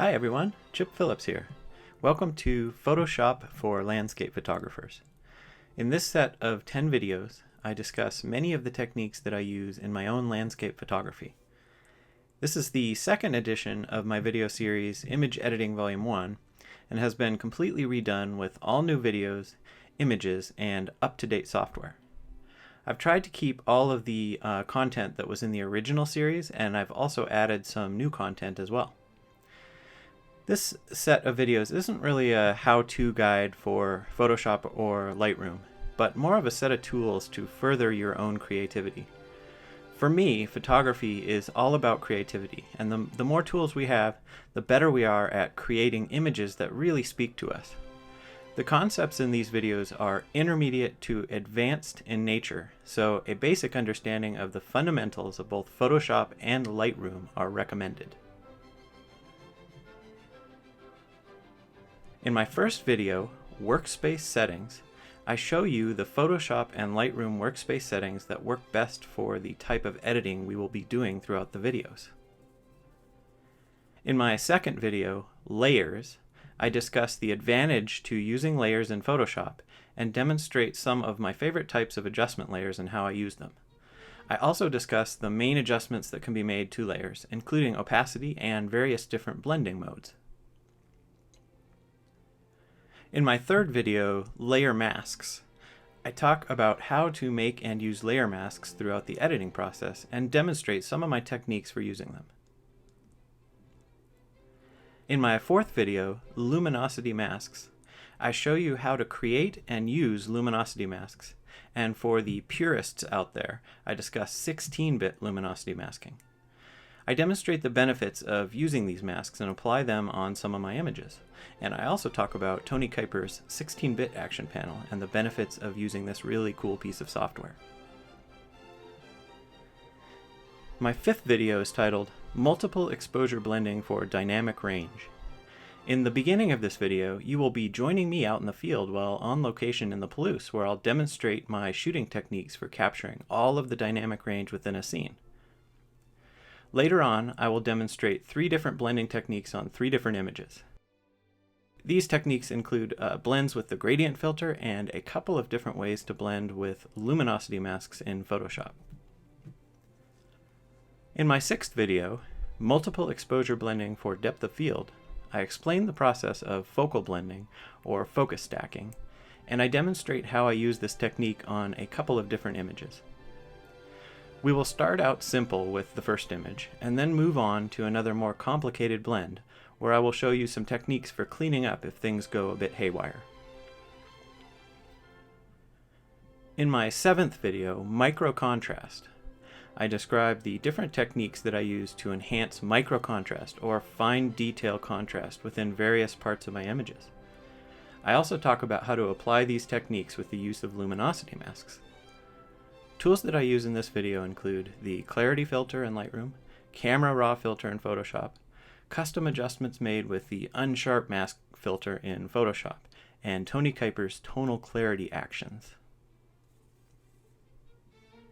Hi everyone, Chip Phillips here. Welcome to Photoshop for landscape photographers. In this set of 10 videos, I discuss many of the techniques that I use in my own landscape photography. This is the second edition of my video series Image Editing Volume 1 and has been completely redone with all new videos, images, and up-to-date software. I've tried to keep all of the content that was in the original series, and I've also added some new content as well. This set of videos isn't really a how-to guide for Photoshop or Lightroom, but more of a set of tools to further your own creativity. For me, photography is all about creativity, and the more tools we have, the better we are at creating images that really speak to us. The concepts in these videos are intermediate to advanced in nature, so a basic understanding of the fundamentals of both Photoshop and Lightroom are recommended. In my first video, Workspace Settings, I show you the Photoshop and Lightroom workspace settings that work best for the type of editing we will be doing throughout the videos. In my second video, Layers, I discuss the advantage to using layers in Photoshop and demonstrate some of my favorite types of adjustment layers and how I use them. I also discuss the main adjustments that can be made to layers, including opacity and various different blending modes. In my third video, Layer Masks, I talk about how to make and use layer masks throughout the editing process and demonstrate some of my techniques for using them. In my fourth video, Luminosity Masks, I show you how to create and use luminosity masks, and for the purists out there, I discuss 16-bit luminosity masking. I demonstrate the benefits of using these masks and apply them on some of my images. And I also talk about Tony Kuyper's 16-bit action panel and the benefits of using this really cool piece of software. My fifth video is titled Multiple Exposure Blending for Dynamic Range. In the beginning of this video, you will be joining me out in the field while on location in the Palouse, where I'll demonstrate my shooting techniques for capturing all of the dynamic range within a scene. Later on, I will demonstrate 3 different blending techniques on 3 different images. These techniques include blends with the gradient filter and a couple of different ways to blend with luminosity masks in Photoshop. In my sixth video, Multiple Exposure Blending for Depth of Field, I explain the process of focal blending or focus stacking, and I demonstrate how I use this technique on a couple of different images. We will start out simple with the first image, and then move on to another more complicated blend, where I will show you some techniques for cleaning up if things go a bit haywire. In my seventh video, Micro Contrast, I describe the different techniques that I use to enhance micro contrast or fine detail contrast within various parts of my images. I also talk about how to apply these techniques with the use of luminosity masks. Tools that I use in this video include the Clarity filter in Lightroom, Camera Raw filter in Photoshop, custom adjustments made with the Unsharp mask filter in Photoshop, and Tony Kuyper's Tonal Clarity actions.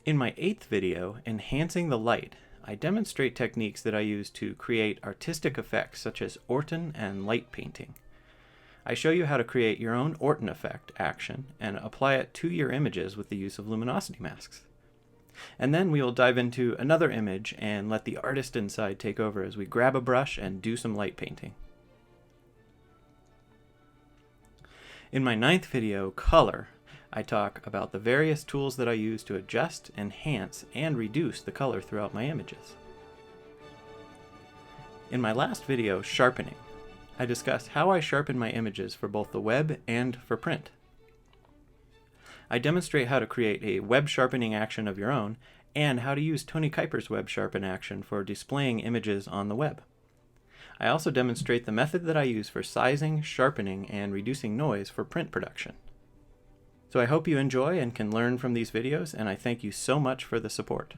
In my eighth video, Enhancing the Light, I demonstrate techniques that I use to create artistic effects such as Orton and Light Painting. I show you how to create your own Orton effect action and apply it to your images with the use of luminosity masks. And then we will dive into another image and let the artist inside take over as we grab a brush and do some light painting. In my ninth video, Color, I talk about the various tools that I use to adjust, enhance, and reduce the color throughout my images. In my last video, Sharpening, I discuss how I sharpen my images for both the web and for print. I demonstrate how to create a web sharpening action of your own and how to use Tony Kuyper's web sharpen action for displaying images on the web. I also demonstrate the method that I use for sizing, sharpening, and reducing noise for print production. So I hope you enjoy and can learn from these videos, and I thank you so much for the support.